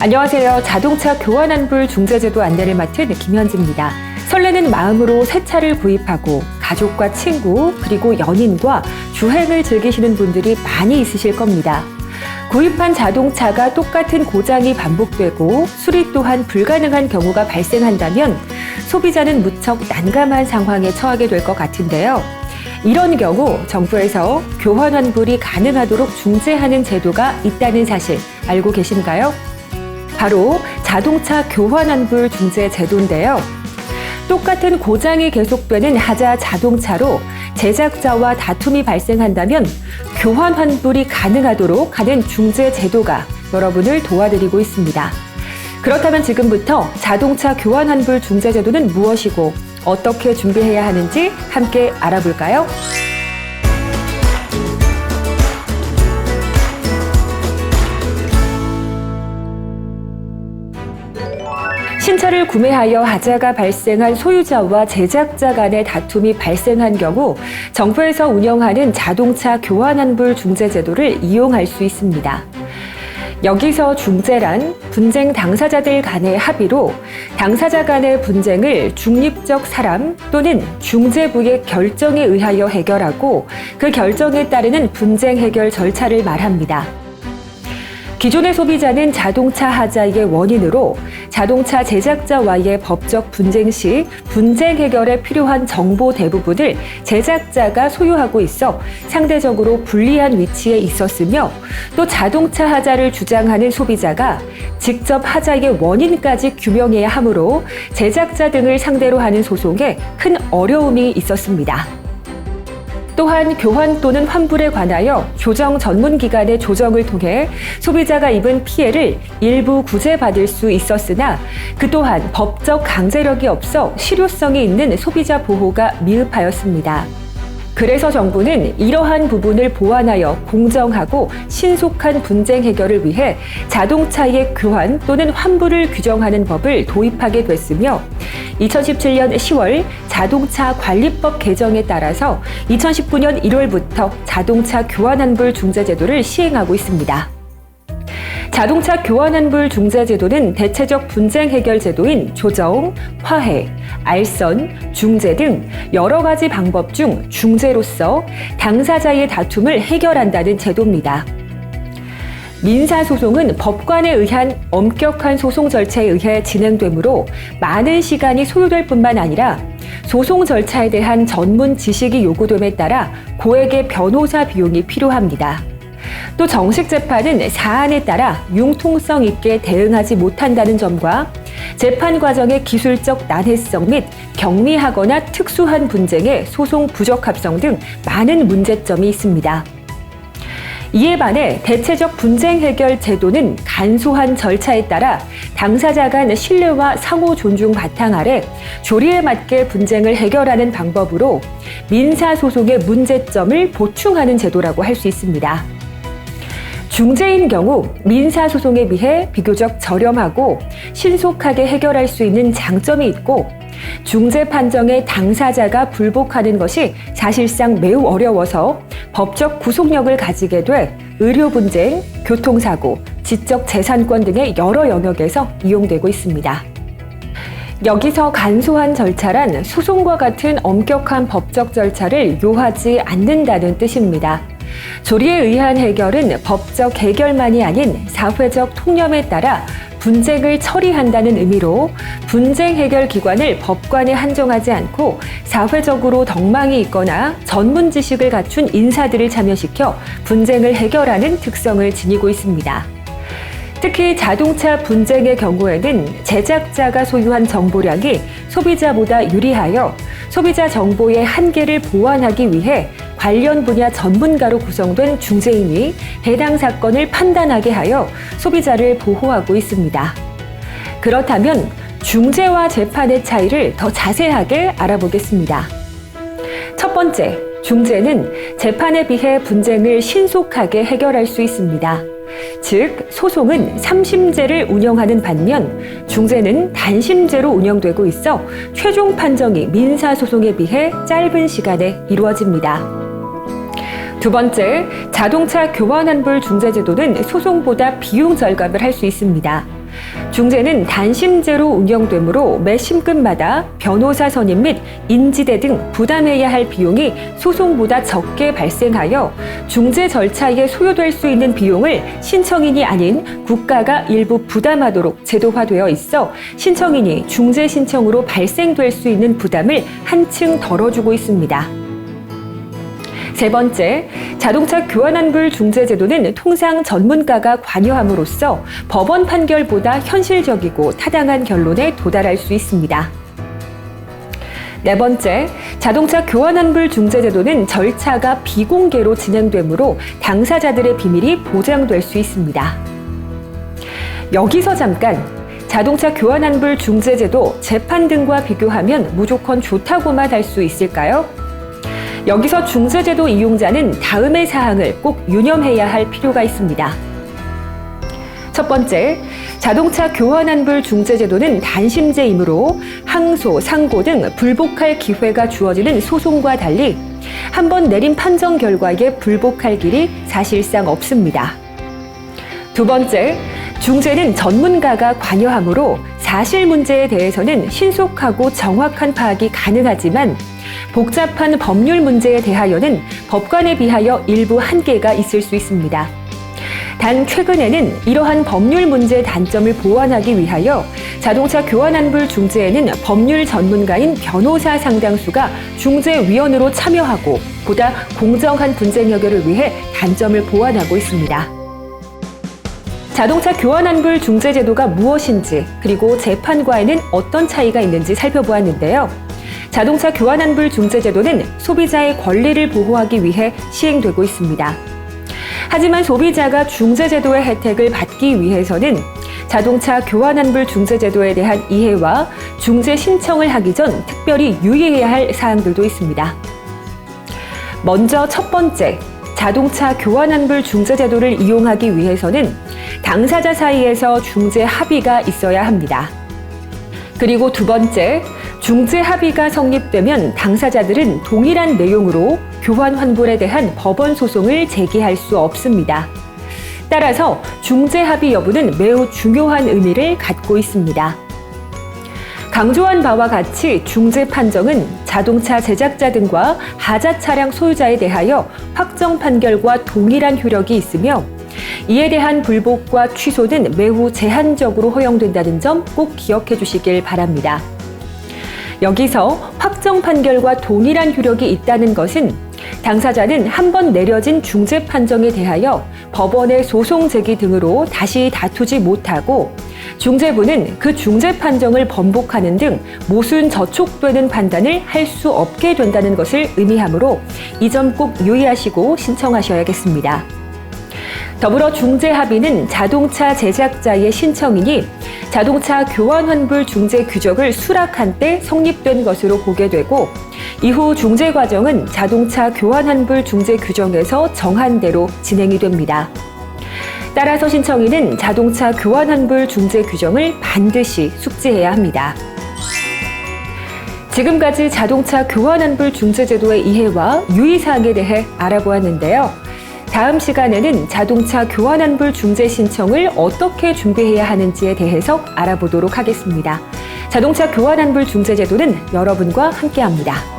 안녕하세요. 자동차 교환환불 중재제도 안내를 맡은 김현지입니다. 설레는 마음으로 새 차를 구입하고 가족과 친구 그리고 연인과 주행을 즐기시는 분들이 많이 있으실 겁니다. 구입한 자동차가 똑같은 고장이 반복되고 수리 또한 불가능한 경우가 발생한다면 소비자는 무척 난감한 상황에 처하게 될 것 같은데요. 이런 경우 정부에서 교환환불이 가능하도록 중재하는 제도가 있다는 사실 알고 계신가요? 바로 자동차 교환환불 중재 제도인데요. 똑같은 고장이 계속되는 하자 자동차로 제작자와 다툼이 발생한다면 교환환불이 가능하도록 하는 중재 제도가 여러분을 도와드리고 있습니다. 그렇다면 지금부터 자동차 교환환불 중재 제도는 무엇이고 어떻게 준비해야 하는지 함께 알아볼까요? 신차를 구매하여 하자가 발생한 소유자와 제작자 간의 다툼이 발생한 경우 정부에서 운영하는 자동차 교환환불 중재 제도를 이용할 수 있습니다. 여기서 중재란 분쟁 당사자들 간의 합의로 당사자 간의 분쟁을 중립적 사람 또는 중재부의 결정에 의하여 해결하고 그 결정에 따르는 분쟁 해결 절차를 말합니다. 기존의 소비자는 자동차 하자의 원인으로 자동차 제작자와의 법적 분쟁 시 분쟁 해결에 필요한 정보 대부분을 제작자가 소유하고 있어 상대적으로 불리한 위치에 있었으며 또 자동차 하자를 주장하는 소비자가 직접 하자의 원인까지 규명해야 하므로 제작자 등을 상대로 하는 소송에 큰 어려움이 있었습니다. 또한 교환 또는 환불에 관하여 조정 전문기관의 조정을 통해 소비자가 입은 피해를 일부 구제받을 수 있었으나 그 또한 법적 강제력이 없어 실효성이 있는 소비자 보호가 미흡하였습니다. 그래서 정부는 이러한 부분을 보완하여 공정하고 신속한 분쟁 해결을 위해 자동차의 교환 또는 환불을 규정하는 법을 도입하게 됐으며 2017년 10월 자동차 관리법 개정에 따라서 2019년 1월부터 자동차 교환환불 중재제도를 시행하고 있습니다. 자동차 교환환불 중재제도는 대체적 분쟁 해결 제도인 조정, 화해, 알선, 중재 등 여러 가지 방법 중 중재로서 당사자의 다툼을 해결한다는 제도입니다. 민사소송은 법관에 의한 엄격한 소송 절차에 의해 진행되므로 많은 시간이 소요될 뿐만 아니라 소송 절차에 대한 전문 지식이 요구됨에 따라 고액의 변호사 비용이 필요합니다. 또 정식 재판은 사안에 따라 융통성 있게 대응하지 못한다는 점과 재판 과정의 기술적 난해성 및 경미하거나 특수한 분쟁의 소송 부적합성 등 많은 문제점이 있습니다. 이에 반해 대체적 분쟁 해결 제도는 간소한 절차에 따라 당사자 간 신뢰와 상호 존중 바탕 아래 조리에 맞게 분쟁을 해결하는 방법으로 민사소송의 문제점을 보충하는 제도라고 할 수 있습니다. 중재인 경우 민사소송에 비해 비교적 저렴하고 신속하게 해결할 수 있는 장점이 있고 중재 판정에 당사자가 불복하는 것이 사실상 매우 어려워서 법적 구속력을 가지게 돼 의료 분쟁, 교통사고, 지적 재산권 등의 여러 영역에서 이용되고 있습니다. 여기서 간소한 절차란 소송과 같은 엄격한 법적 절차를 요하지 않는다는 뜻입니다. 조리에 의한 해결은 법적 해결만이 아닌 사회적 통념에 따라 분쟁을 처리한다는 의미로 분쟁 해결 기관을 법관에 한정하지 않고 사회적으로 덕망이 있거나 전문 지식을 갖춘 인사들을 참여시켜 분쟁을 해결하는 특성을 지니고 있습니다. 특히 자동차 분쟁의 경우에는 제작자가 소유한 정보량이 소비자보다 유리하여 소비자 정보의 한계를 보완하기 위해 관련 분야 전문가로 구성된 중재인이 해당 사건을 판단하게 하여 소비자를 보호하고 있습니다. 그렇다면 중재와 재판의 차이를 더 자세하게 알아보겠습니다. 첫 번째, 중재는 재판에 비해 분쟁을 신속하게 해결할 수 있습니다. 즉, 소송은 3심제를 운영하는 반면 중재는 단심제로 운영되고 있어 최종 판정이 민사소송에 비해 짧은 시간에 이루어집니다. 두 번째, 자동차 교환환불 중재제도는 소송보다 비용 절감을 할 수 있습니다. 중재는 단심제로 운영되므로 매 심급마다 변호사 선임 및 인지대 등 부담해야 할 비용이 소송보다 적게 발생하여 중재 절차에 소요될 수 있는 비용을 신청인이 아닌 국가가 일부 부담하도록 제도화되어 있어 신청인이 중재 신청으로 발생될 수 있는 부담을 한층 덜어주고 있습니다. 세 번째, 자동차 교환환불 중재제도는 통상 전문가가 관여함으로써 법원 판결보다 현실적이고 타당한 결론에 도달할 수 있습니다. 네 번째, 자동차 교환환불 중재제도는 절차가 비공개로 진행되므로 당사자들의 비밀이 보장될 수 있습니다. 여기서 잠깐, 자동차 교환환불 중재제도 재판 등과 비교하면 무조건 좋다고만 할 수 있을까요? 여기서 중재제도 이용자는 다음의 사항을 꼭 유념해야 할 필요가 있습니다. 첫 번째, 자동차 교환환불 중재제도는 단심제이므로 항소, 상고 등 불복할 기회가 주어지는 소송과 달리 한 번 내린 판정 결과에 불복할 길이 사실상 없습니다. 두 번째, 중재는 전문가가 관여하므로 사실 문제에 대해서는 신속하고 정확한 파악이 가능하지만 복잡한 법률 문제에 대하여는 법관에 비하여 일부 한계가 있을 수 있습니다. 단 최근에는 이러한 법률 문제 단점을 보완하기 위하여 자동차 교환환불 중재에는 법률 전문가인 변호사 상당수가 중재위원으로 참여하고 보다 공정한 분쟁 해결을 위해 단점을 보완하고 있습니다. 자동차 교환환불 중재제도가 무엇인지 그리고 재판과에는 어떤 차이가 있는지 살펴보았는데요. 자동차 교환환불 중재제도는 소비자의 권리를 보호하기 위해 시행되고 있습니다. 하지만 소비자가 중재제도의 혜택을 받기 위해서는 자동차 교환환불 중재제도에 대한 이해와 중재 신청을 하기 전 특별히 유의해야 할 사항들도 있습니다. 먼저 첫 번째, 자동차 교환환불 중재제도를 이용하기 위해서는 당사자 사이에서 중재 합의가 있어야 합니다. 그리고 두 번째, 중재 합의가 성립되면 당사자들은 동일한 내용으로 교환 환불에 대한 법원 소송을 제기할 수 없습니다. 따라서 중재 합의 여부는 매우 중요한 의미를 갖고 있습니다. 강조한 바와 같이 중재 판정은 자동차 제작자 등과 하자 차량 소유자에 대하여 확정 판결과 동일한 효력이 있으며 이에 대한 불복과 취소는 매우 제한적으로 허용된다는 점 꼭 기억해 주시길 바랍니다. 여기서 확정 판결과 동일한 효력이 있다는 것은 당사자는 한 번 내려진 중재 판정에 대하여 법원의 소송 제기 등으로 다시 다투지 못하고 중재부는 그 중재 판정을 번복하는 등 모순 저촉되는 판단을 할 수 없게 된다는 것을 의미하므로 이 점 꼭 유의하시고 신청하셔야겠습니다. 더불어 중재 합의는 자동차 제작자의 신청이니 자동차 교환환불 중재 규정을 수락한 때 성립된 것으로 보게 되고 이후 중재 과정은 자동차 교환환불 중재 규정에서 정한 대로 진행이 됩니다. 따라서 신청인은 자동차 교환환불 중재 규정을 반드시 숙지해야 합니다. 지금까지 자동차 교환환불 중재제도의 이해와 유의사항에 대해 알아보았는데요. 다음 시간에는 자동차 교환환불 중재 신청을 어떻게 준비해야 하는지에 대해서 알아보도록 하겠습니다. 자동차 교환환불 중재제도는 여러분과 함께합니다.